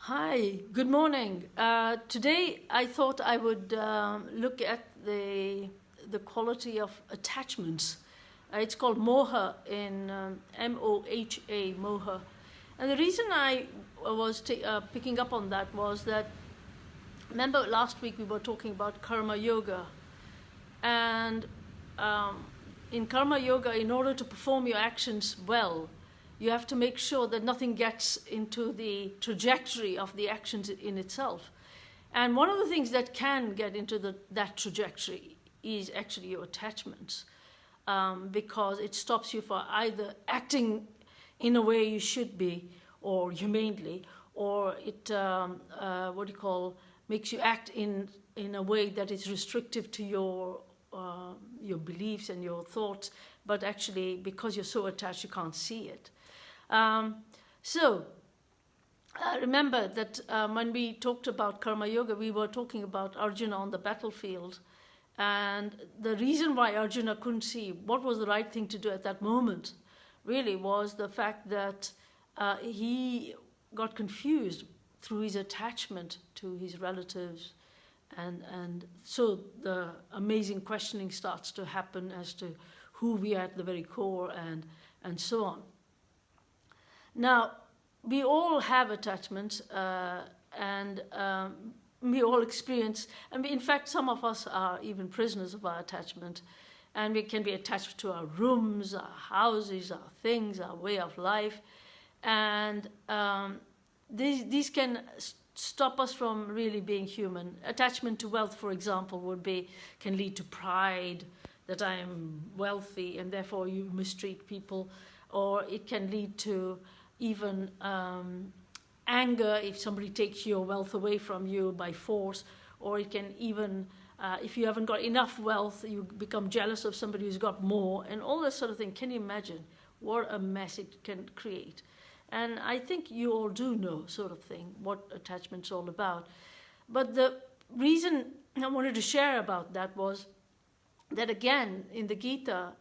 Hi, good morning. Today I thought I would look at the quality of attachments. It's called moha in M-O-H-A, moha. And the reason I was picking up on that was that, remember last week we were talking about karma yoga. And in karma yoga, in order to perform your actions well, you have to make sure that nothing gets into the trajectory of the actions in itself. And one of the things that can get into that trajectory is actually your attachments, because it stops you from either acting in a way you should be, or humanely, or it makes you act in a way that is restrictive to your beliefs and your thoughts, but actually because you're so attached you can't see it. Remember that when we talked about karma yoga, we were talking about Arjuna on the battlefield, and the reason why Arjuna couldn't see what was the right thing to do at that moment really was the fact that he got confused through his attachment to his relatives, and so the amazing questioning starts to happen as to who we are at the very core, and so on. Now, we all have attachments, and we all experience, and in fact, some of us are even prisoners of our attachment, and we can be attached to our rooms, our houses, our things, our way of life, and these can stop us from really being human. Attachment to wealth, for example, can lead to pride, that I am wealthy, and therefore you mistreat people, or it can lead to even anger if somebody takes your wealth away from you by force, or it can even, if you haven't got enough wealth, you become jealous of somebody who's got more, and all that sort of thing. Can you imagine what a mess it can create? And I think you all do know, sort of thing, what attachment's all about. But the reason I wanted to share about that was that, again, in the Gita,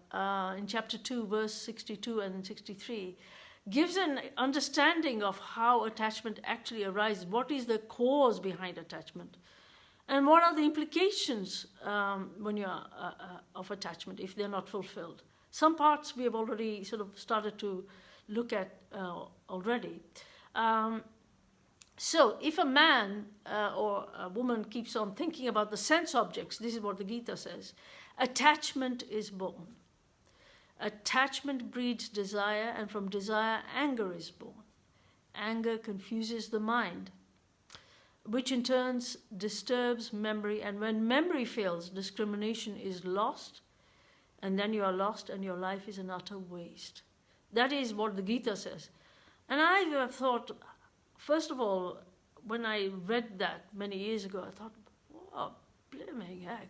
in chapter 2, verse 62 and 63, gives an understanding of how attachment actually arises. What is the cause behind attachment? And what are the implications when you are of attachment if they're not fulfilled? Some parts we have already sort of started to look at already. So if a man or a woman keeps on thinking about the sense objects, this is what the Gita says, attachment is born. Attachment breeds desire, and from desire, anger is born. Anger confuses the mind, which in turn disturbs memory, and when memory fails, discrimination is lost, and then you are lost, and your life is an utter waste. That is what the Gita says. And I have thought, first of all, when I read that many years ago, I thought, wow, blimey heck,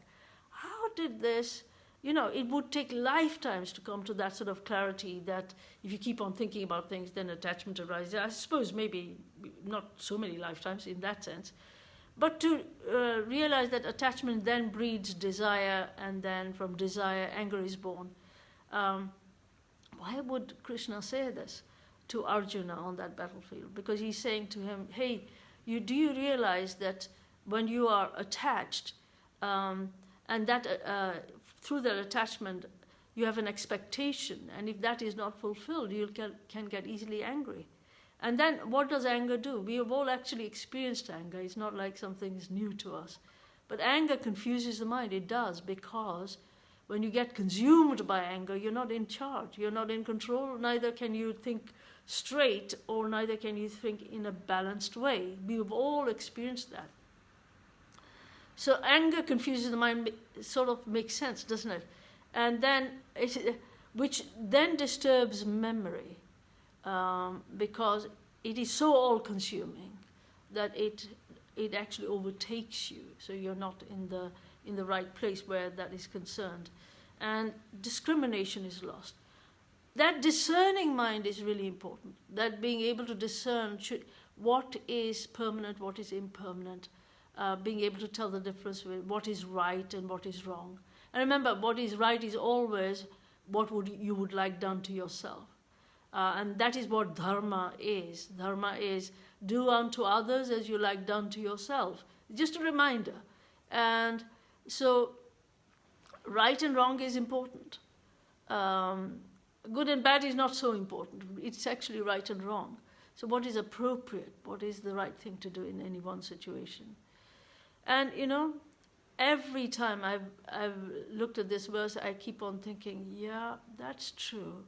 how did this... it would take lifetimes to come to that sort of clarity that if you keep on thinking about things, then attachment arises. I suppose maybe not so many lifetimes in that sense. But to realize that attachment then breeds desire, and then from desire, anger is born. Why would Krishna say this to Arjuna on that battlefield? Because he's saying to him, hey, do you realize that when you are attached, and that... through that attachment, you have an expectation, and if that is not fulfilled, you can get easily angry. And then what does anger do? We have all actually experienced anger. It's not like something is new to us. But anger confuses the mind. It does, because when you get consumed by anger, you're not in charge. You're not in control. Neither can you think straight, or neither can you think in a balanced way. We have all experienced that. So anger confuses the mind, sort of makes sense, doesn't it? And then, which then disturbs memory, because it is so all-consuming that it actually overtakes you. So you're not in the right place where that is concerned, and discrimination is lost. That discerning mind is really important. That being able to discern what is permanent, what is impermanent. Being able to tell the difference with what is right and what is wrong. And remember, what is right is always what you would like done to yourself. And that is what dharma is. Dharma is do unto others as you like done to yourself. Just a reminder. And so right and wrong is important. Good and bad is not so important. It's actually right and wrong. So what is appropriate? What is the right thing to do in any one situation? And, every time I've looked at this verse, I keep on thinking, yeah, that's true.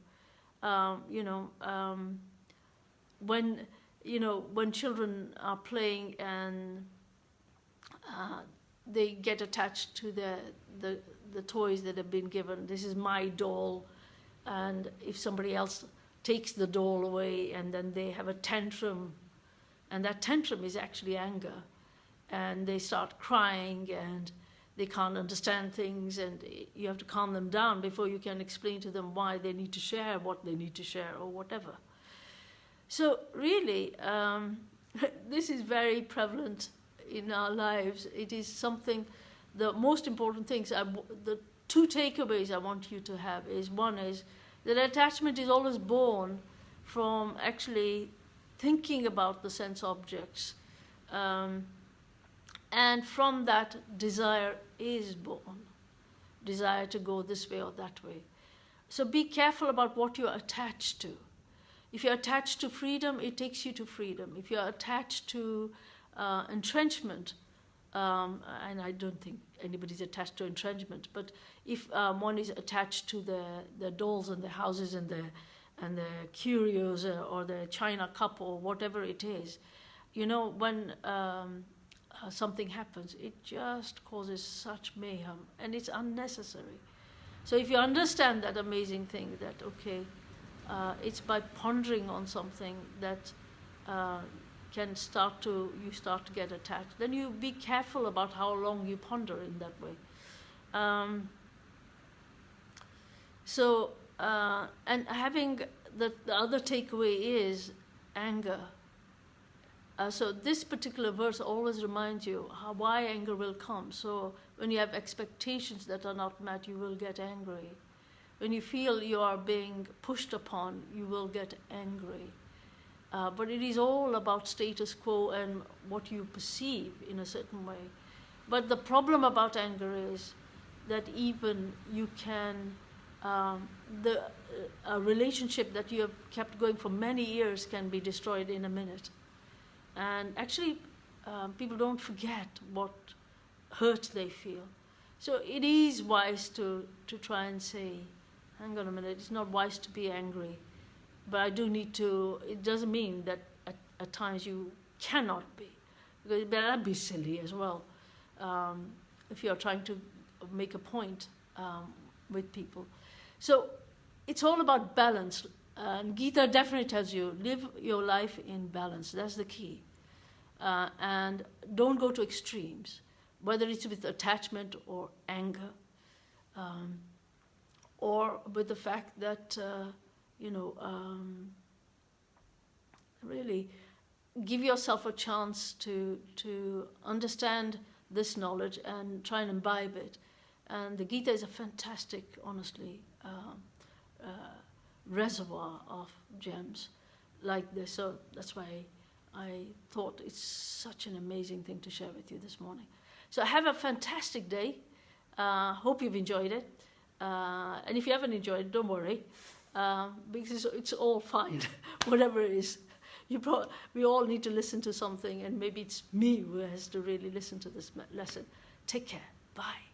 When children are playing and they get attached to the toys that have been given. This is my doll, and if somebody else takes the doll away, and then they have a tantrum, and that tantrum is actually anger, and they start crying, and they can't understand things, and you have to calm them down before you can explain to them why they need to share what they need to share or whatever. So really, this is very prevalent in our lives. It is something, the most important things, the two takeaways I want you to have is, one is that attachment is always born from actually thinking about the sense objects. And from that, desire is born. Desire to go this way or that way. So be careful about what you're attached to. If you're attached to freedom, it takes you to freedom. If you're attached to entrenchment, and I don't think anybody's attached to entrenchment, but if one is attached to the dolls and the houses and the curios or the china cup or whatever it is, when something happens, it just causes such mayhem, and it's unnecessary. So if you understand that amazing thing, that it's by pondering on something that you start to get attached, then you be careful about how long you ponder in that way. And having the other takeaway is anger. So this particular verse always reminds you why anger will come. So when you have expectations that are not met, you will get angry. When you feel you are being pushed upon, you will get angry. But it is all about status quo and what you perceive in a certain way. But the problem about anger is that even you can, a relationship that you have kept going for many years can be destroyed in a minute. And actually, people don't forget what hurt they feel. So it is wise to try and say, hang on a minute, it's not wise to be angry. But I do need to, it doesn't mean that at times you cannot be. Because that'd be silly as well. If you're trying to make a point with people. So it's all about balance. And Gita definitely tells you, live your life in balance. That's the key. And don't go to extremes, whether it's with attachment or anger, or with the fact that, really give yourself a chance to understand this knowledge and try and imbibe it. And the Gita is a fantastic, honestly, reservoir of gems like this. So that's why I thought it's such an amazing thing to share with you this morning. So have a fantastic day. Hope you've enjoyed it. And if you haven't enjoyed it, don't worry, because it's all fine, whatever it is. We all need to listen to something, and maybe it's me who has to really listen to this lesson. Take care. Bye.